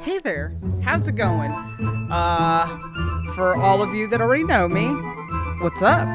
Hey there, how's it going? For all of you that already know me, what's up?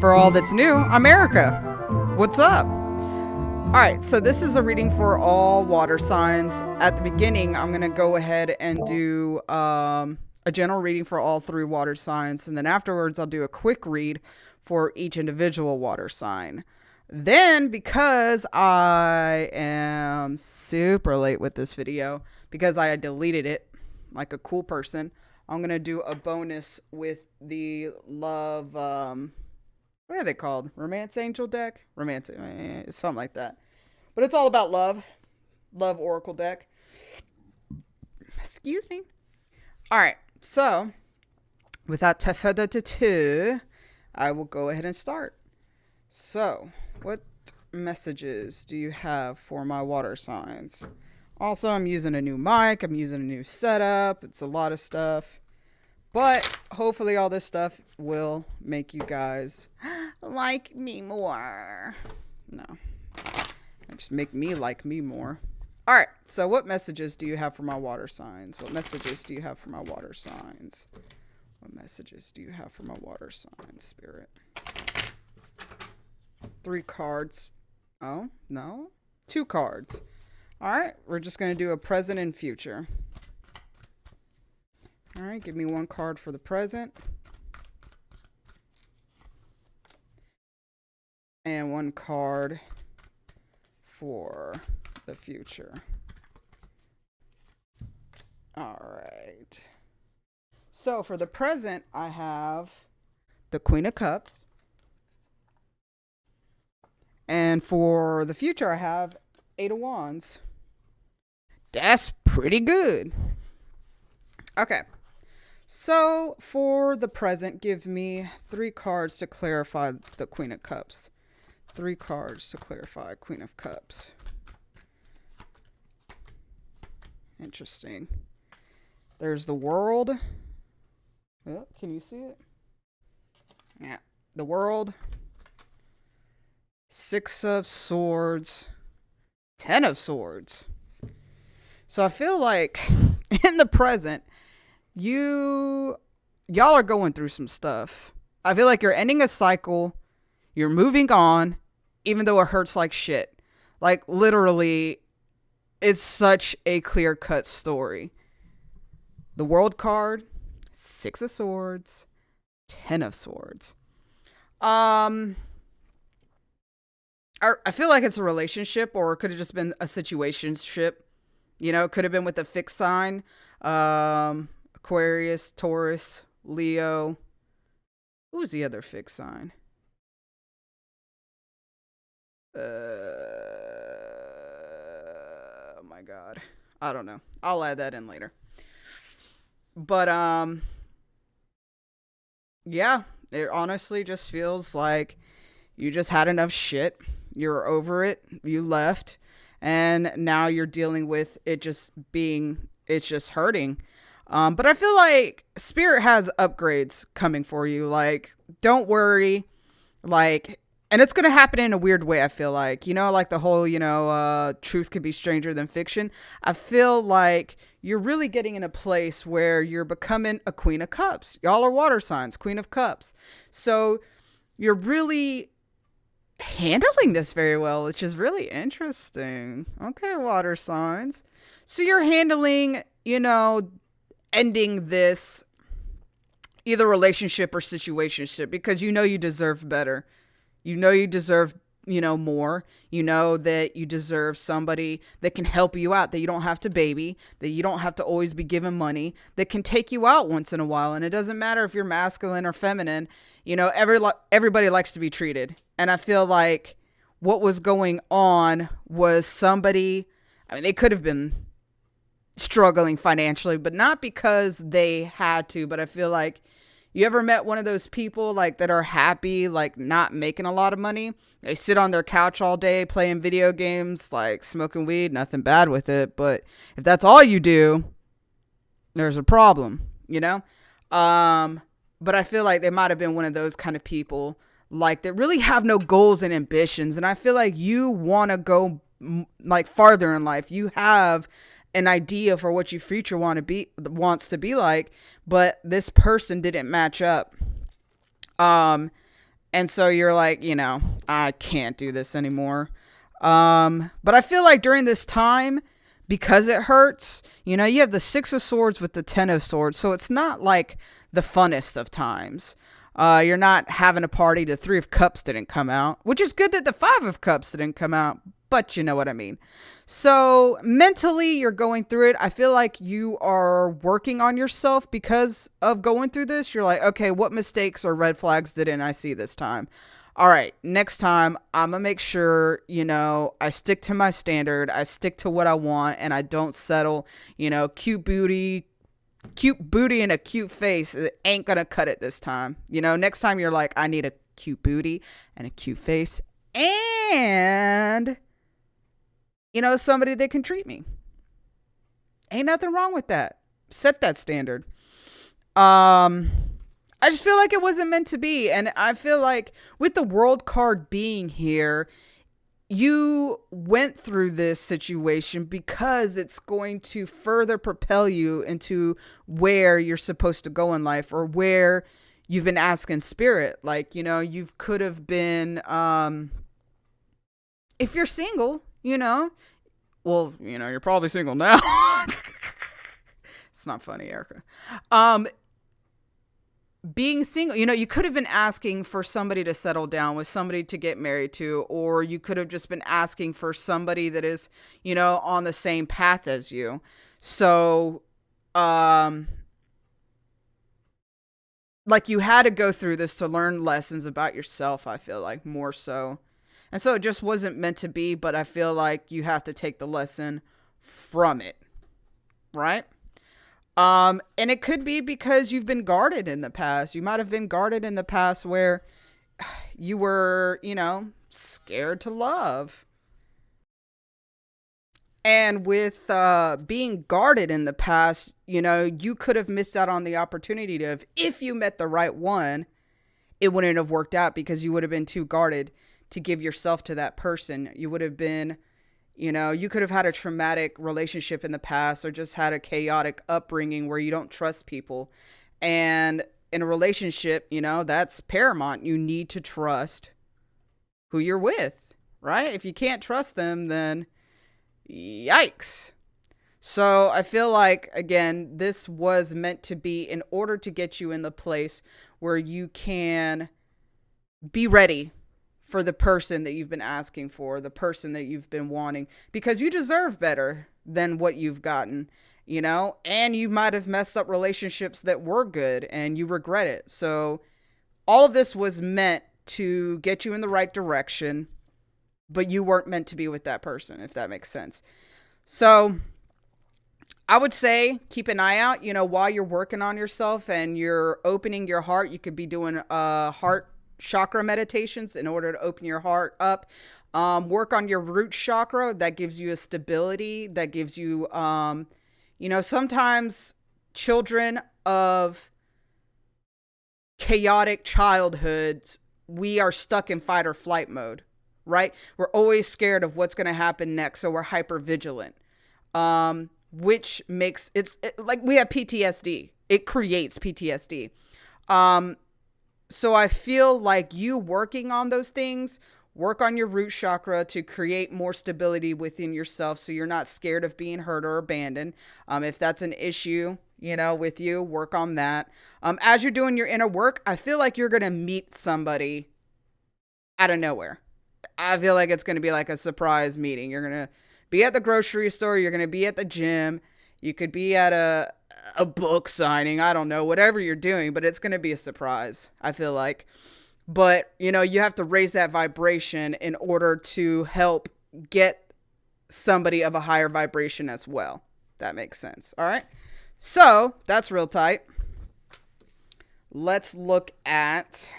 For all that's new, I'm Erica. What's up? Alright, so this is a reading for all water signs. At the beginning, I'm going to go ahead and do a general reading for all three water signs, and then afterwards, I'll do a quick read for each individual water sign. Then, because I am super late with this video, because I deleted it like a cool person, I'm going to do a bonus with the love, what are they called? Romance Angel deck? Romance, something like that. But it's all about love. Love Oracle deck. Excuse me. All right, so without further ado, I will go ahead and start. So, what messages do you have for my water signs? Also, I'm using a new mic. I'm using a new setup. It's a lot of stuff. But hopefully all this stuff will make you guys like me more. No. Just make me like me more. All right. So what messages do you have for my water signs? What messages do you have for my water signs? What messages do you have for my water signs, Spirit? 3 cards. Oh, no. 2 cards. All right. We're just going to do a present and future. All right. Give me 1 card for the present. And 1 card for the future. All right. So for the present, I have the Queen of Cups. And for the future, I have 8 of Wands. That's pretty good. Okay. So for the present, give me 3 cards to clarify the Queen of Cups. 3 cards to clarify Queen of Cups. Interesting. There's the World. Oh, can you see it? Yeah. The World. 6 of Swords. 10 of Swords. So I feel like in the present, y'all are going through some stuff. I feel like you're ending a cycle. You're moving on, even though it hurts like shit. Like, literally, it's such a clear-cut story. The World card, 6 of Swords, 10 of Swords. I feel like it's a relationship, or it could have just been a situationship. You know, it could have been with a fixed sign. Aquarius, Taurus, Leo. Who's the other fixed sign? Oh my God. I don't know. I'll add that in later. But, yeah, it honestly just feels like you just had enough shit. You're over it. You left. And now you're dealing with it just being, it's just hurting. But I feel like Spirit has upgrades coming for you. Like, don't worry. Like, and it's going to happen in a weird way, I feel like. You know, like the whole, truth could be stranger than fiction. I feel like you're really getting in a place where you're becoming a Queen of Cups. Y'all are water signs, Queen of Cups. So you're really handling this very well, which is really interesting. Okay, water signs. So you're handling, ending this either relationship or situationship because you deserve better. You deserve, more. You know that you deserve somebody that can help you out, that you don't have to baby, that you don't have to always be giving money, that can take you out once in a while. And it doesn't matter if you're masculine or feminine. Everybody likes to be treated. And I feel like what was going on was somebody, they could have been struggling financially, but not because they had to. But I feel like, you ever met one of those people like that are happy, like not making a lot of money? They sit on their couch all day playing video games, like smoking weed, nothing bad with it. But if that's all you do, there's a problem, But I feel like they might have been one of those kind of people like that really have no goals and ambitions. And I feel like you want to go like farther in life. You have an idea for what your future wants to be like, but this person didn't match up. And so you're like, I can't do this anymore. But I feel like during this time, because it hurts, you have the Six of Swords with the Ten of Swords. So it's not like the funnest of times. You're not having a party. The Three of Cups didn't come out, which is good that the Five of Cups didn't come out, but you know what I mean. So mentally, you're going through it. I feel like you are working on yourself because of going through this. You're like, okay, what mistakes or red flags didn't I see this time? All right, next time I'm going to make sure, I stick to my standard. I stick to what I want and I don't settle, cute booty and a cute face. It ain't going to cut it this time. Next time you're like, I need a cute booty and a cute face and, somebody that can treat me. Ain't nothing wrong with that. Set that standard. I just feel like it wasn't meant to be. And I feel like with the World card being here, you went through this situation because it's going to further propel you into where you're supposed to go in life or where you've been asking spirit. Like, you could have been, if you're single, well, you're probably single now. It's not funny, Erica. Being single, you could have been asking for somebody to settle down with, somebody to get married to, or you could have just been asking for somebody that is, on the same path as you. So, like you had to go through this to learn lessons about yourself, I feel like, more so. And so it just wasn't meant to be, but I feel like you have to take the lesson from it, right? And it could be because you've been guarded in the past. You might have been guarded in the past where you were, scared to love. And with being guarded in the past, you could have missed out on the opportunity to if you met the right one, it wouldn't have worked out because you would have been too guarded to give yourself to that person. You would have been, you could have had a traumatic relationship in the past or just had a chaotic upbringing where you don't trust people. And in a relationship, that's paramount. You need to trust who you're with, right? If you can't trust them, then yikes. So I feel like, again, this was meant to be in order to get you in the place where you can be ready for the person that you've been asking for, the person that you've been wanting, because you deserve better than what you've gotten, and you might have messed up relationships that were good and you regret it. So all of this was meant to get you in the right direction, but you weren't meant to be with that person, if that makes sense. So I would say keep an eye out, while you're working on yourself and you're opening your heart. You could be doing heart chakra meditations in order to open your heart up. Work on your root chakra. That gives you a stability. That gives you, sometimes children of chaotic childhoods, we are stuck in fight or flight mode, right? We're always scared of what's going to happen next. So we're hyper vigilant, which makes like we have PTSD. It creates PTSD. So I feel like you working on those things, work on your root chakra to create more stability within yourself so you're not scared of being hurt or abandoned. If that's an issue, with you, work on that. As you're doing your inner work, I feel like you're going to meet somebody out of nowhere. I feel like it's going to be like a surprise meeting. You're going to be at the grocery store. You're going to be at the gym. You could be at a book signing. I don't know, whatever you're doing, but it's going to be a surprise, I feel like. But, you have to raise that vibration in order to help get somebody of a higher vibration as well. That makes sense. All right. So that's real tight. Let's look at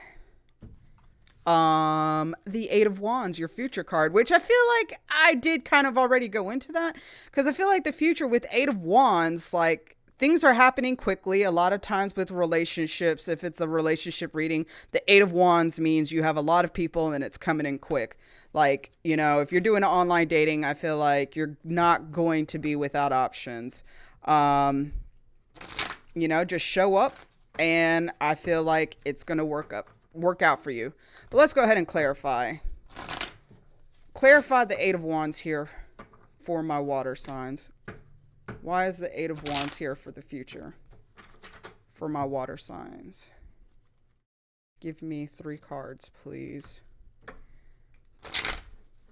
the Eight of Wands, your future card, which I feel like I did kind of already go into that because I feel like the future with Eight of Wands, like, things are happening quickly. A lot of times with relationships, if it's a relationship reading, the Eight of Wands means you have a lot of people and it's coming in quick. Like, if you're doing online dating, I feel like you're not going to be without options. Um, just show up, and I feel like it's going to work out for you. But let's go ahead and clarify. Clarify the Eight of Wands here for my water signs. Why is the Eight of Wands here for the future for my water signs? Give me 3 cards, please.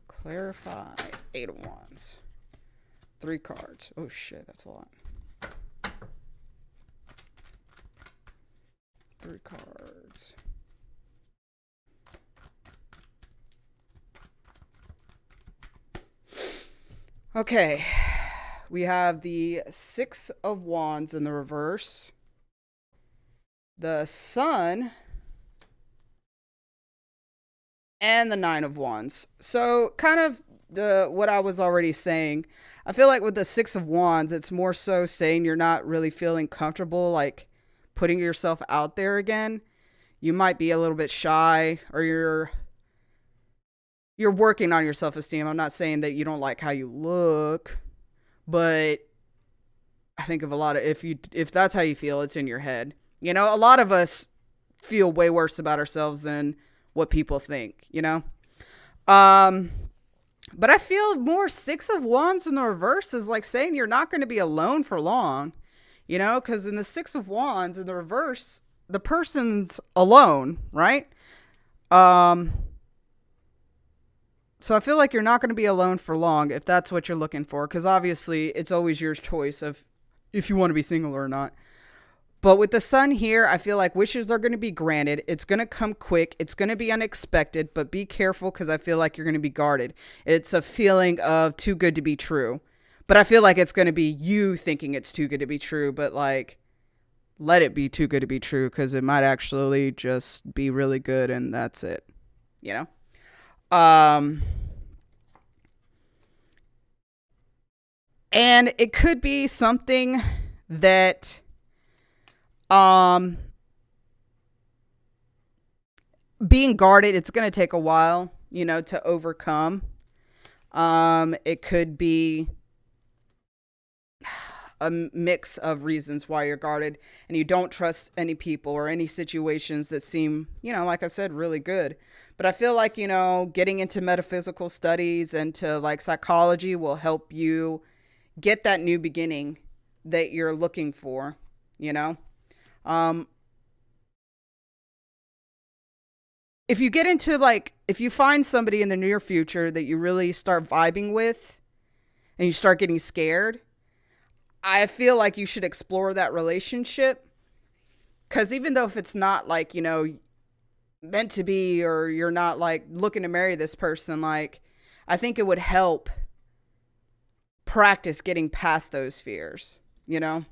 Clarify. Eight of Wands. 3 cards. Oh shit, that's a lot. 3 cards. Okay. We have the 6 of Wands in the reverse. The Sun. And the 9 of Wands. So kind of what I was already saying. I feel like with the 6 of Wands, it's more so saying you're not really feeling comfortable, like putting yourself out there again. You might be a little bit shy, or you're working on your self-esteem. I'm not saying that you don't like how you look, but I think of a lot of, if that's how you feel, it's in your head. A lot of us feel way worse about ourselves than what people think, but I feel more 6 of Wands in the reverse is like saying you're not going to be alone for long, because in the 6 of Wands in the reverse, the person's alone, right? So I feel like you're not going to be alone for long if that's what you're looking for, because obviously it's always your choice of if you want to be single or not. But with the Sun here, I feel like wishes are going to be granted. It's going to come quick. It's going to be unexpected, but be careful because I feel like you're going to be guarded. It's a feeling of too good to be true. But I feel like it's going to be you thinking it's too good to be true, but like, let it be too good to be true because it might actually just be really good and that's it, And it could be something that being guarded, it's going to take a while, to overcome. It could be a mix of reasons why you're guarded and you don't trust any people or any situations that seem, like I said, really good. But I feel like, getting into metaphysical studies and to like psychology will help you get that new beginning that you're looking for, if you get into if you find somebody in the near future that you really start vibing with and you start getting scared, I feel like you should explore that relationship. Because even though if it's not meant to be, or you're not looking to marry this person, I think it would help practice getting past those fears, let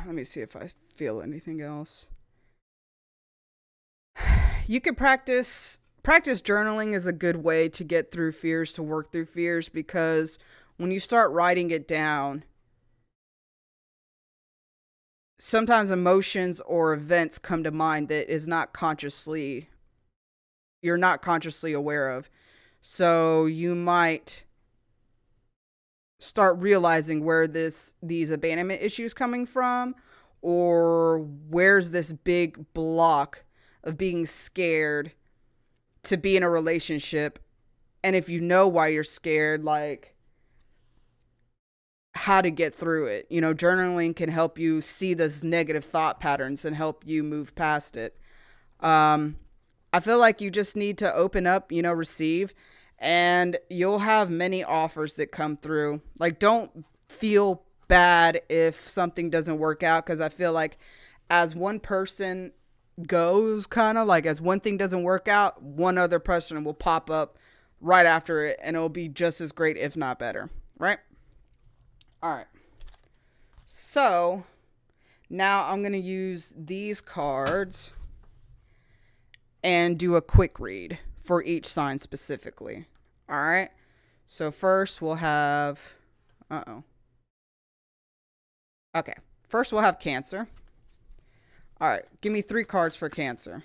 me see if I feel anything else. You could practice journaling is a good way to get through fears, to work through fears, because when you start writing it down, sometimes emotions or events come to mind that you're not consciously aware of. So you might start realizing where these abandonment issues coming from, or where's this big block of being scared to be in a relationship. And if you know why you're scared, how to get through it. Journaling can help you see those negative thought patterns and help you move past it. I feel like you just need to open up, receive, and you'll have many offers that come through. Don't feel bad if something doesn't work out, because I feel like as one person goes, as one thing doesn't work out, one other person will pop up right after it, and it'll be just as great, if not better, right? All right. So now I'm going to use these cards and do a quick read for each sign specifically. All right. So first we'll have, okay. First we'll have Cancer. All right. Give me 3 cards for Cancer.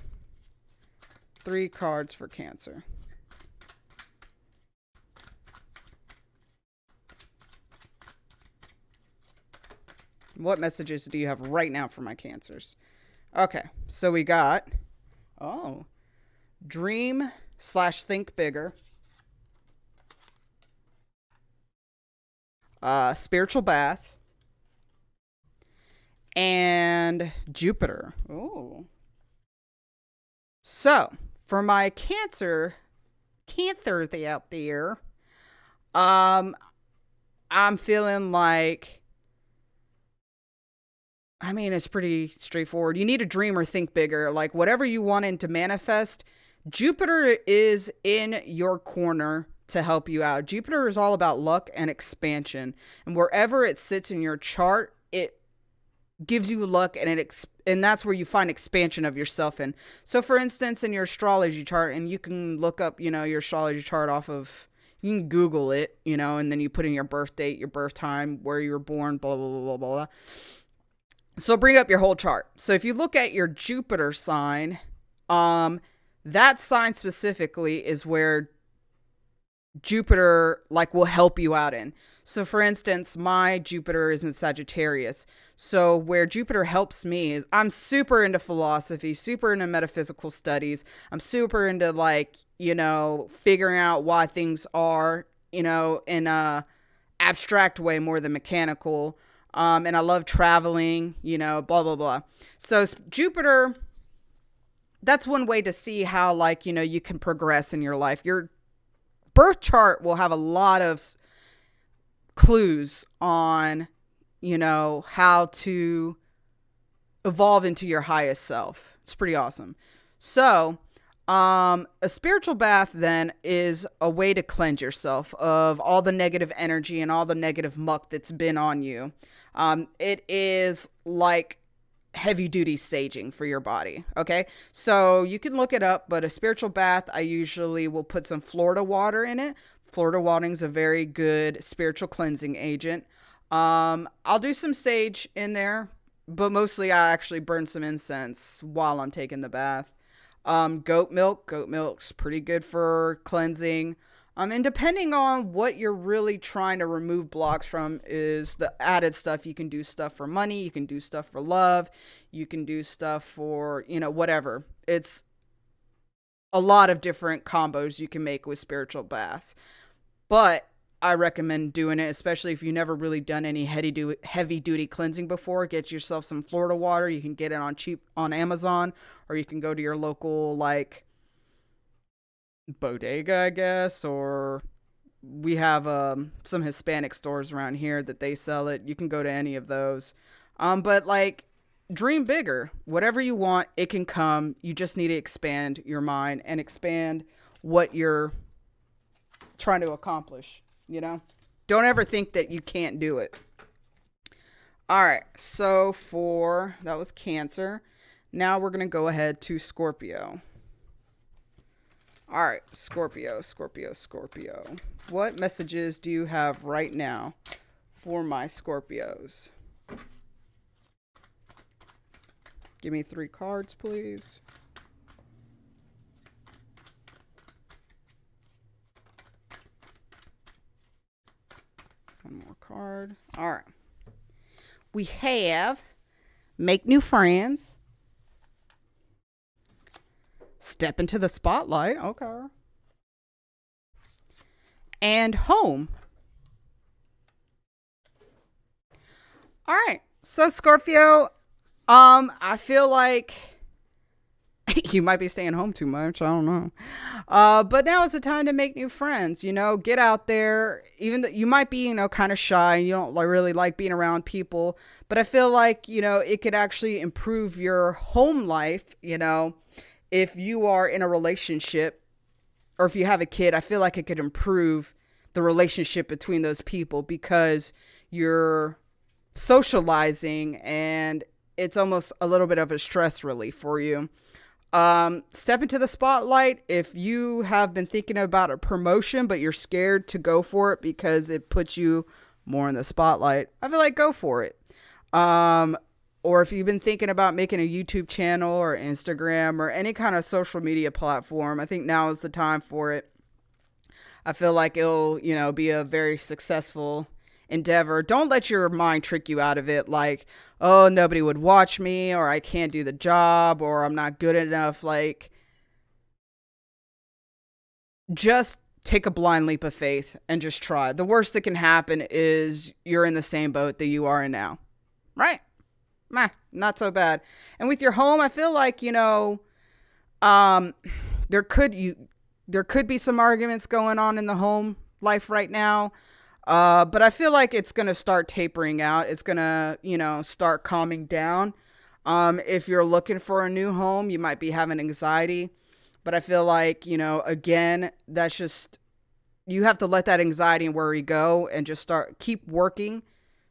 3 cards for Cancer. What messages do you have right now for my Cancers? Okay. So we got, dream/think bigger. Spiritual bath. And Jupiter. Oh. So, for my Cancers out there, I'm feeling like, I mean, it's pretty straightforward. You need to dream or think bigger. Like, whatever you want to manifest, Jupiter is in your corner to help you out. Jupiter is all about luck and expansion. And wherever it sits in your chart, it gives you luck, and that's where you find expansion of yourself in. So for instance, in your astrology chart, and you can look up, your astrology chart you can Google it, and then you put in your birth date, your birth time, where you were born, blah, blah, blah, blah, blah. So bring up your whole chart. So if you look at your Jupiter sign, that sign specifically is where Jupiter will help you out in. So for instance, my Jupiter is in Sagittarius. So where Jupiter helps me is I'm super into philosophy, super into metaphysical studies. I'm super into figuring out why things are, in a abstract way more than mechanical. And I love traveling, blah, blah, blah. So Jupiter, that's one way to see how you can progress in your life. Your birth chart will have a lot of clues on, how to evolve into your highest self. It's pretty awesome. So, a spiritual bath then is a way to cleanse yourself of all the negative energy and all the negative muck that's been on you. It is like heavy duty saging for your body. Okay. So you can look it up, but a spiritual bath, I usually will put some Florida water in it. Florida water is a very good spiritual cleansing agent. I'll do some sage in there, but mostly I actually burn some incense while I'm taking the bath. Goat milk's pretty good for cleansing. And depending on what you're really trying to remove blocks from is the added stuff. You can do stuff for money. You can do stuff for love. You can do stuff for, whatever. It's a lot of different combos you can make with spiritual baths. But I recommend doing it, especially if you've never really done any heavy duty cleansing before. Get yourself some Florida water. You can get it on cheap on Amazon, or you can go to your local bodega, I guess, or we have some Hispanic stores around here that they sell it. You can go to any of those. But dream bigger. Whatever you want, it can come. You just need to expand your mind and expand what you're trying to accomplish. Don't ever think that you can't do it. All right. So that was Cancer. Now we're going to go ahead to Scorpio. All right. Scorpio. What messages do you have right now for my Scorpios? Give me 3 cards, please. One more card. All right. We have make new friends. Step into the spotlight. Okay. And home. All right. So Scorpio, I feel like you might be staying home too much. I don't know. But now is the time to make new friends, get out there. Even though you might be, kind of shy. You don't really like being around people. But I feel like, it could actually improve your home life, if you are in a relationship or if you have a kid. I feel like it could improve the relationship between those people because you're socializing and it's almost a little bit of a stress relief for you. Step into the spotlight. If you have been thinking about a promotion, but you're scared to go for it because it puts you more in the spotlight, I feel like go for it. or if you've been thinking about making a YouTube channel or Instagram or any kind of social media platform, I think now is the time for it. I feel like it'll, be a very successful endeavor. Don't let your mind trick you out of it. Like, oh, nobody would watch me, or I can't do the job, or I'm not good enough. Like, just take a blind leap of faith and just try. The worst that can happen is you're in the same boat that you are in now. Right? Meh, not so bad. And with your home, I feel like, there could be some arguments going on in the home life right now. But I feel like it's going to start tapering out. It's going to, start calming down. If you're looking for a new home, you might be having anxiety. But I feel like, again, that's just, you have to let that anxiety and worry go and just keep working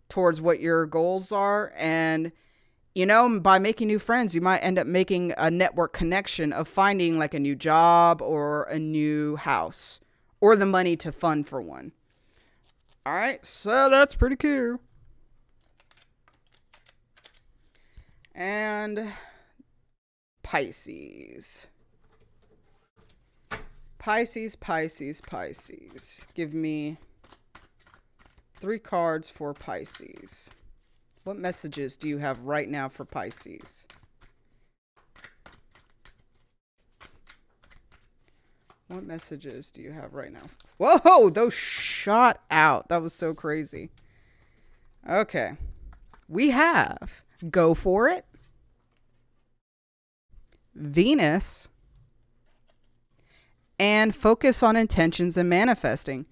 towards what your goals are. And, by making new friends, you might end up making a network connection of finding like a new job or a new house or the money to fund for one. All right. So that's pretty cool. And Pisces. Pisces. Give me 3 cards for Pisces. What messages do you have right now for Pisces? What messages do you have right now? Whoa, those shot out. That was so crazy. Okay. We have go for it, Venus, and focus on intentions and manifesting.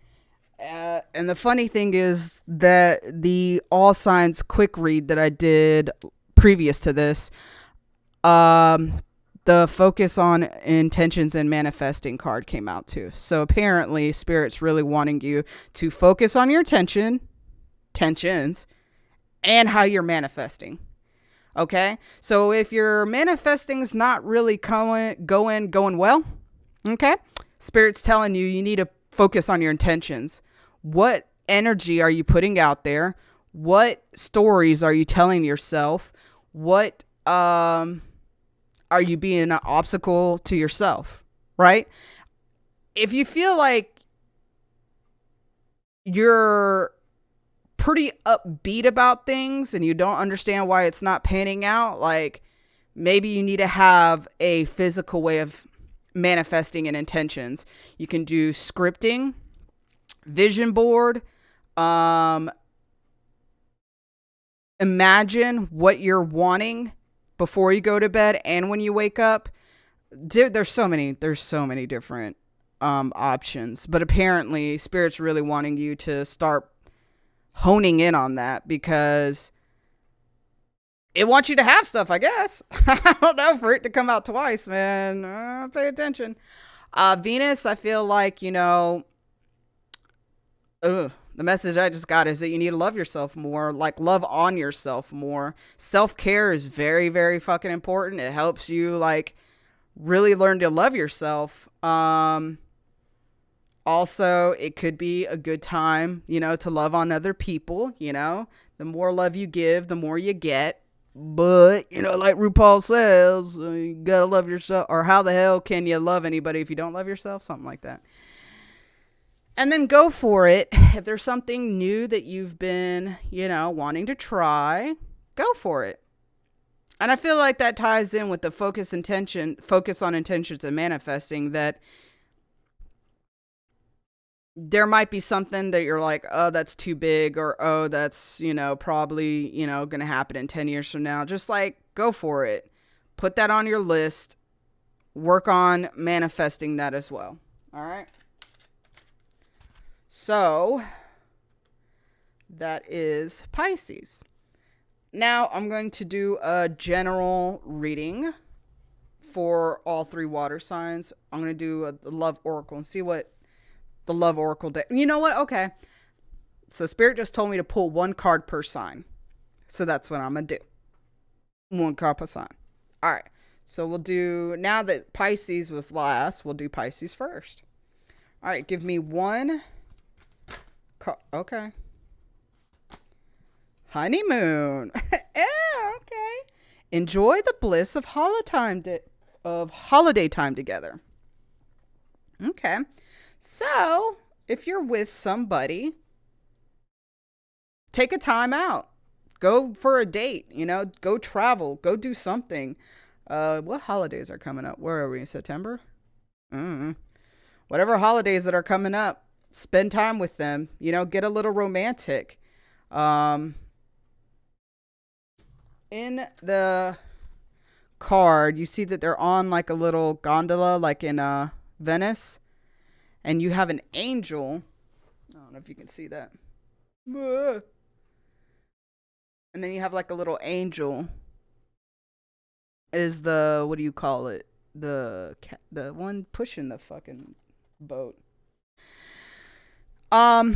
And the funny thing is that the all signs quick read that I did previous to this, the focus on intentions and manifesting card came out too. So apparently Spirit's really wanting you to focus on your tensions and how you're manifesting. Okay. So if your manifesting is not really going well, okay, Spirit's telling you need to focus on your intentions. What energy are you putting out there? What stories are you telling yourself? What are you being an obstacle to yourself? Right? If you feel like you're pretty upbeat about things and you don't understand why it's not panning out, like maybe you need to have a physical way of manifesting in intentions. You can do scripting, vision board, imagine what you're wanting before you go to bed and when you wake up. There's so many different options, but apparently Spirit's really wanting you to start honing in on that because it wants you to have stuff, I guess. I don't know, for it to come out twice, man. Pay attention. Venus, I feel like, the message I just got is that you need to love yourself more, like love on yourself more. Self-care is very, very fucking important. It helps you like really learn to love yourself. Also, it could be a good time, to love on other people. The more love you give, the more you get. But, like RuPaul says, you gotta love yourself. Or how the hell can you love anybody if you don't love yourself? Something like that. And then go for it. If there's something new that you've been, wanting to try, go for it. And I feel like that ties in with the focus on intentions and manifesting, that there might be something that you're like, oh, that's too big, or, oh, that's, probably, going to happen in 10 years from now. Just like, go for it. Put that on your list. Work on manifesting that as well. All right. So that is Pisces. Now I'm going to do a general reading for all 3 water signs. I'm going to do a love oracle and see what the love oracle did. You know what? Okay. So Spirit just told me to pull 1 card per sign. So that's what I'm going to do. 1 card per sign. All right. So we'll do, now that Pisces was last, we'll do Pisces first. All right. Give me 1. Okay. Honeymoon. Yeah, okay. Enjoy the bliss of holiday time together. Okay. So, if you're with somebody, take a time out. Go for a date, go travel, go do something. What holidays are coming up? Where are we in September? Whatever holidays that are coming up, spend time with them, get a little romantic. In the card, you see that they're on like a little gondola, like in Venice, and you have an angel. I don't know if you can see that. And then you have like a little angel. Is the, what do you call it? The one pushing the fucking boat. But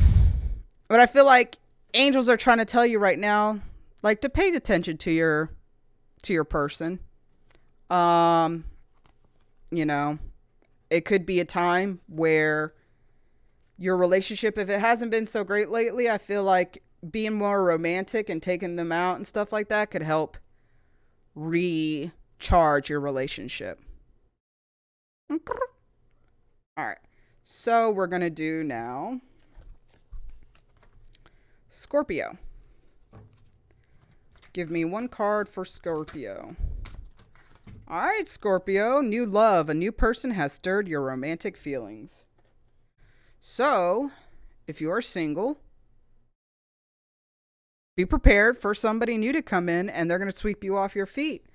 I feel like angels are trying to tell you right now, like, to pay attention to your person. It could be a time where your relationship, if it hasn't been so great lately, I feel like being more romantic and taking them out and stuff like that could help recharge your relationship. All right. So we're going to do now Scorpio. Give me one card for Scorpio. All right, Scorpio. New love. A new person has stirred your romantic feelings. So, if you're single, be prepared for somebody new to come in and they're going to sweep you off your feet.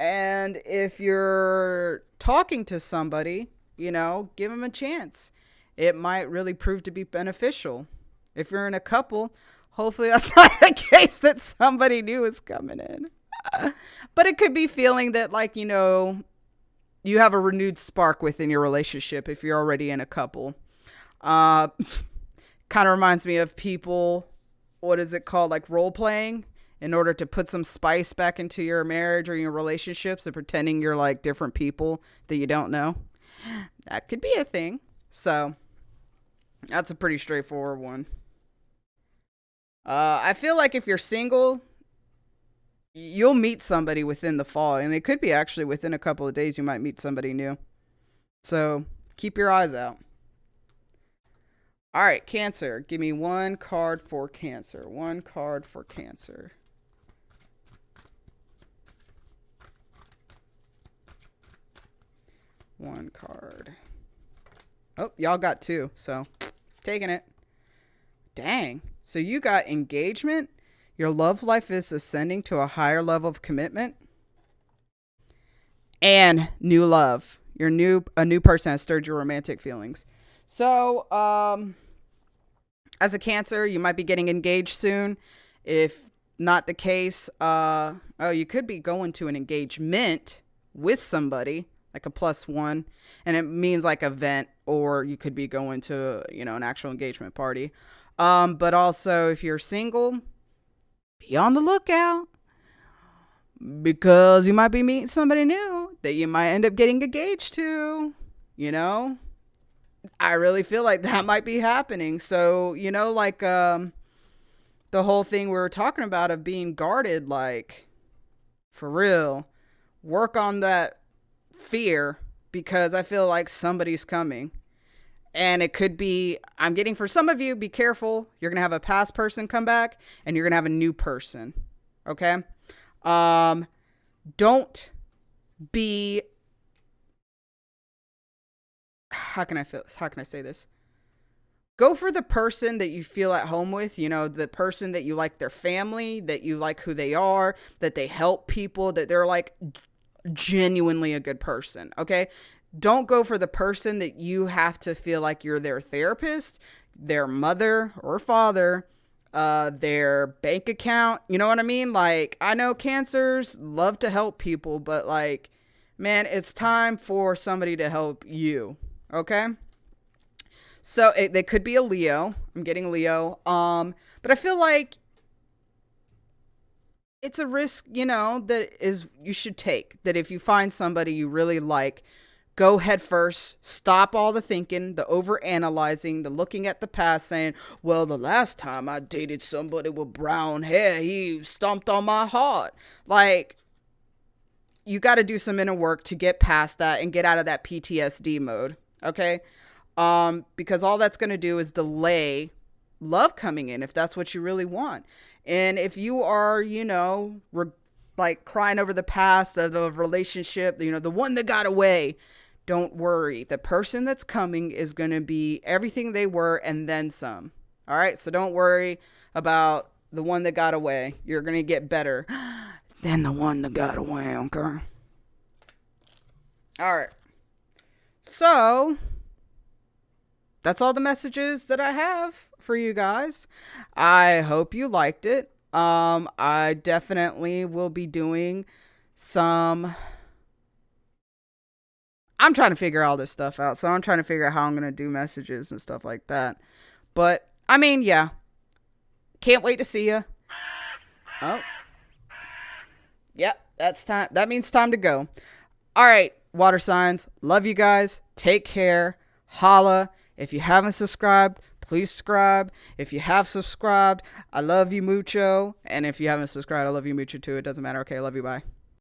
And if you're talking to somebody, give them a chance. It might really prove to be beneficial. If you're in a couple, hopefully that's not the case, that somebody new is coming in. But it could be feeling that, like, you have a renewed spark within your relationship if you're already in a couple. Kind of reminds me of people, what is it called, like role playing, in order to put some spice back into your marriage or your relationships, and pretending you're like different people that you don't know. That could be a thing. So that's a pretty straightforward one. I feel like if you're single, you'll meet somebody within the fall, and it could be actually within a couple of days you might meet somebody new. So keep your eyes out. All right, Cancer. Give me one card for Cancer. One card for Cancer. One card. Oh, y'all got two, so taking it. Dang. So you got engagement. Your love life is ascending to a higher level of commitment. And new love. A new person has stirred your romantic feelings. So, as a Cancer, you might be getting engaged soon. If not the case, you could be going to an engagement with somebody, like a +1, and it means like an event, or you could be going to, an actual engagement party. But also, if you're single, be on the lookout, because you might be meeting somebody new that you might end up getting engaged to, I really feel like that might be happening. So, like, the whole thing we were talking about of being guarded, like, for real, work on that fear, because I feel like somebody's coming. And it could be, I'm getting, for some of you, be careful. You're going to have a past person come back, and you're going to have a new person. Okay? Don't be, how can I say this? Go for the person that you feel at home with, the person that you like their family, that you like who they are, that they help people, that they're like genuinely a good person. Okay? Don't go for the person that you have to feel like you're their therapist, their mother or father, their bank account. You know what I mean? Like, I know Cancers love to help people, but like, man, it's time for somebody to help you. Okay? So they could be a Leo. I'm getting Leo. But I feel like it's a risk, that is, you should take. That if you find somebody you really like, go head first. Stop all the thinking, the over-analyzing, the looking at the past, saying, well, the last time I dated somebody with brown hair, he stomped on my heart. Like, you got to do some inner work to get past that and get out of that PTSD mode. Okay. Because all that's going to do is delay love coming in, if that's what you really want. And if you are, like crying over the past of the relationship, the one that got away, don't worry. The person that's coming is going to be everything they were and then some. All right. So don't worry about the one that got away. You're going to get better than the one that got away. Okay. All right. So that's all the messages that I have for you guys. I hope you liked it. I definitely will be doing some. I'm trying to figure all this stuff out. So I'm trying to figure out how I'm going to do messages and stuff like that. But I mean, yeah. Can't wait to see you. Oh. Yep, that's time. That means time to go. All right, water signs. Love you guys. Take care. Holla. If you haven't subscribed, please subscribe. If you have subscribed, I love you mucho. And if you haven't subscribed, I love you mucho too. It doesn't matter. Okay, I love you. Bye.